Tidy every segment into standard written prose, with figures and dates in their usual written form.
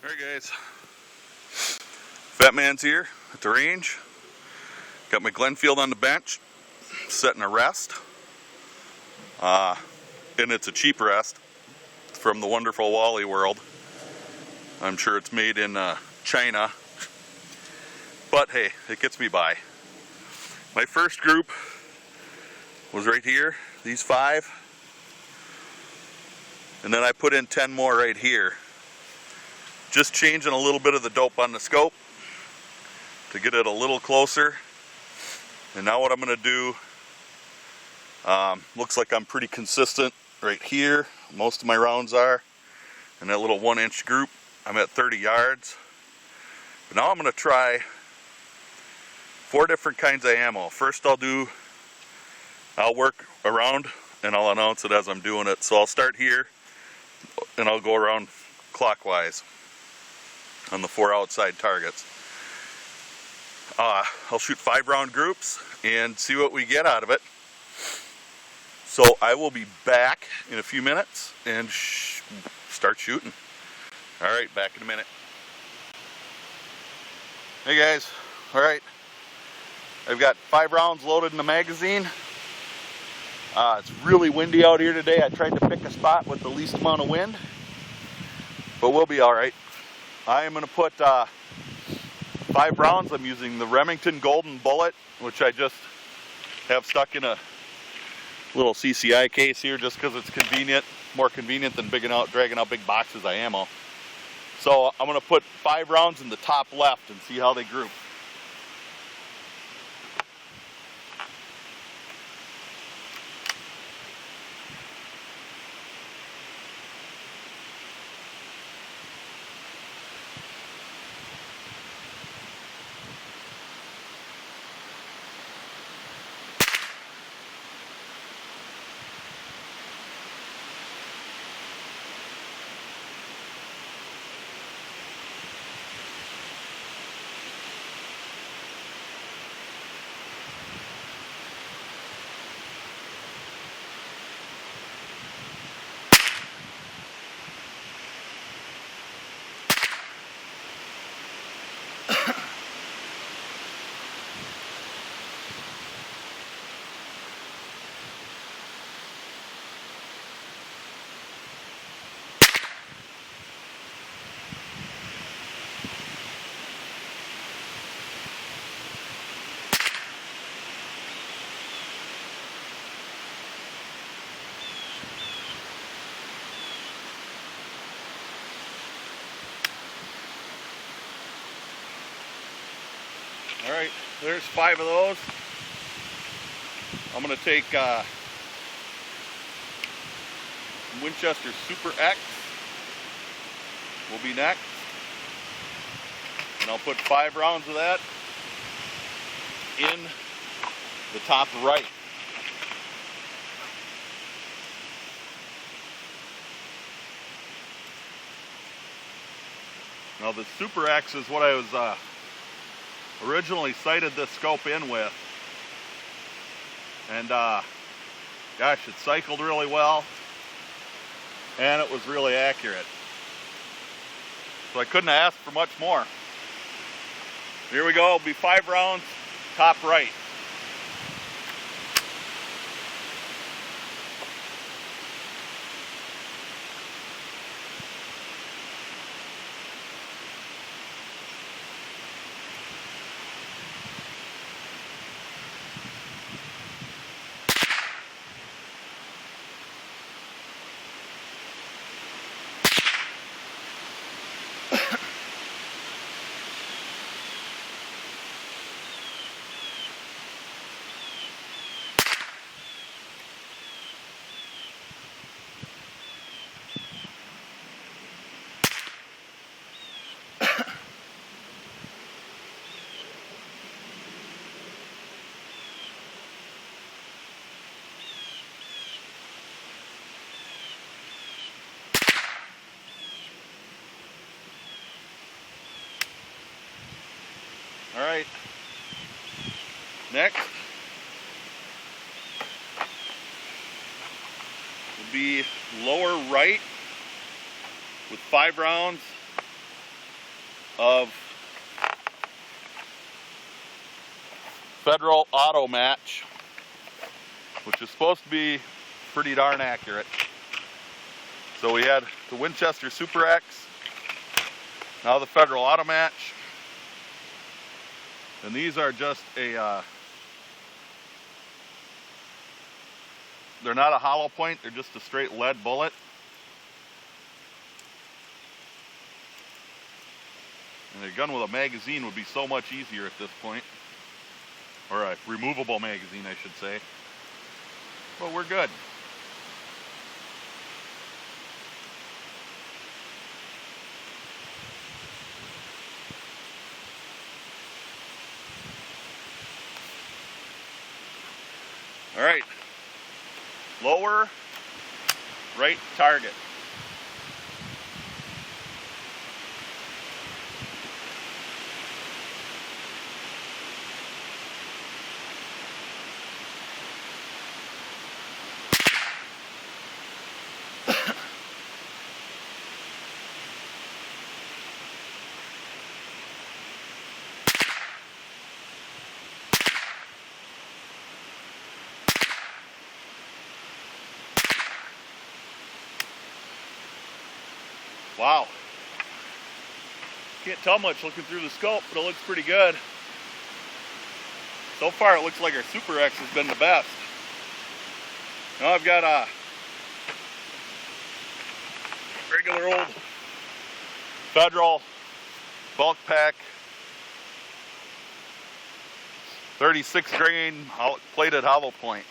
Alright guys, Fat Man's here at the range. Got my Glenfield on the bench, setting a rest. And it's a cheap rest from the wonderful Wally world. I'm sure it's made in China, but hey, it gets me by. My first group was right here, these 5. And then I put in 10 more right here. Just changing a little bit of the dope on the scope to get it a little closer. And now what I'm going to do, looks like I'm pretty consistent right here. Most of my rounds are. And that little 1-inch group, I'm at 30 yards. But now I'm going to try 4 different kinds of ammo. First I'll work around and I'll announce it as I'm doing it. So I'll start here and I'll go around clockwise on the 4 outside targets. I'll shoot 5-round groups and see what we get out of it. So I will be back in a few minutes and start shooting. Alright, back in a minute. Hey guys, alright. I've got 5 rounds loaded in the magazine. It's really windy out here today. I tried to pick a spot with the least amount of wind, but we'll be alright. I am going to put 5 rounds. I'm using the Remington golden bullet, which I just have stuck in a little CCI case here just because it's convenient, more convenient than dragging out big boxes of ammo. So I'm going to put 5 rounds in the top left and see how they group. Alright, there's 5 of those. I'm going to take Winchester Super X will be next. And I'll put 5 rounds of that in the top right. Now the Super X is what I was originally sighted this scope in with, and gosh, it cycled really well and it was really accurate, so I couldn't ask for much more. Here we go. It'll be 5 rounds, top right. All right, next will be lower right with 5 rounds of Federal Auto Match, which is supposed to be pretty darn accurate. So we had the Winchester Super X, now the Federal Auto Match, and these are just a, they're not a hollow point, they're just a straight lead bullet. And a gun with a magazine would be so much easier at this point. Or a removable magazine, I should say. But we're good. All right. Lower right target. Wow. Can't tell much looking through the scope, but it looks pretty good. So far it looks like our Super X has been the best. Now I've got a regular old Federal bulk pack 36 grain plated hollow point.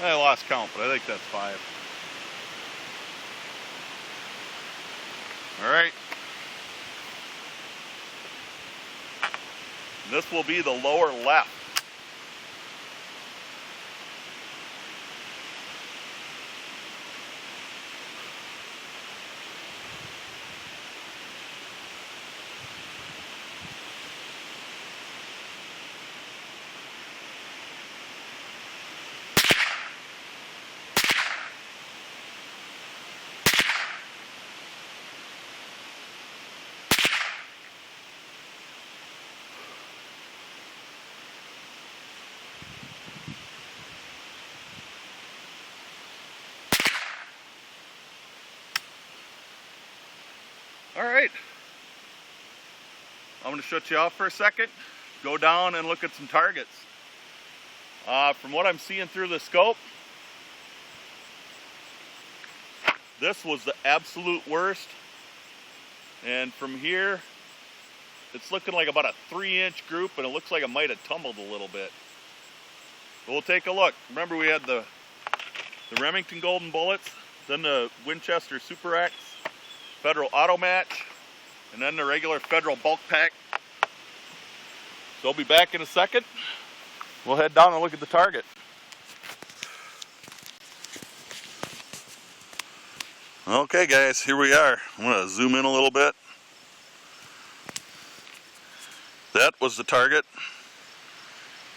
I lost count, but I think that's 5. All right. And this will be the lower left. All right, I'm going to shut you off for a second, go down and look at some targets. From what I'm seeing through the scope, this was the absolute worst. And from here, it's looking like about a 3-inch group, and it looks like it might have tumbled a little bit. But we'll take a look. Remember, we had the Remington golden bullets, then the Winchester Super X, Federal Auto Match, and then the regular Federal bulk pack. So I'll be back in a second. We'll head down and look at the target. Okay guys, here we are. I'm going to zoom in a little bit. That was the target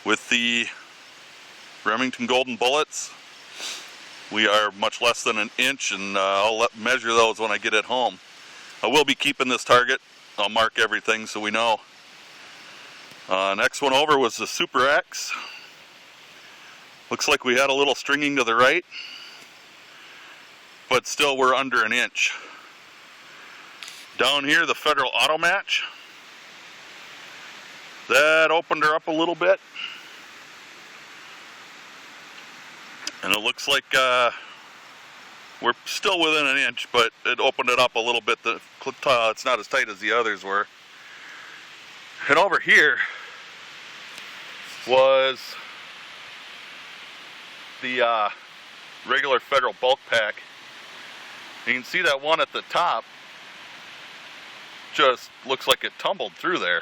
with the Remington golden bullets. We are much less than 1 inch, and I'll measure those when I get it home. I will be keeping this target. I'll mark everything so we know. Next one over was the Super X. Looks like we had a little stringing to the right, but still we're under 1 inch. Down here, the Federal Auto Match. That opened her up a little bit. And it looks like we're still within 1 inch, but it opened it up a little bit. It's not as tight as the others were. And over here was the regular Federal bulk pack. You can see that one at the top just looks like it tumbled through there.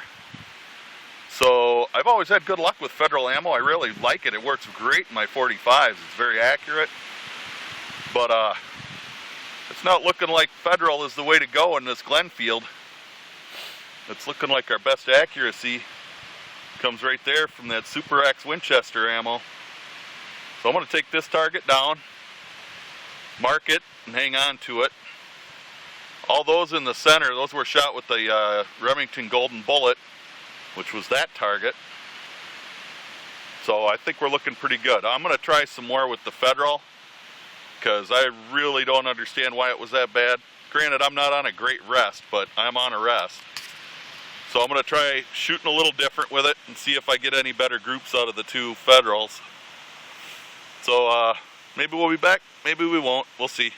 So I've always had good luck with Federal ammo. I really like it. It works great in my 45s. It's very accurate. But it's not looking like Federal is the way to go in this Glenfield. It's looking like our best accuracy comes right there from that Super X Winchester ammo. So I'm going to take this target down, mark it, and hang on to it. All those in the center, those were shot with the Remington Golden Bullet, which was that target. So I think we're looking pretty good. I'm going to try some more with the Federal, because I really don't understand why it was that bad. Granted, I'm not on a great rest, but I'm on a rest. So I'm going to try shooting a little different with it and see if I get any better groups out of the two Federals. So maybe we'll be back, maybe we won't, we'll see.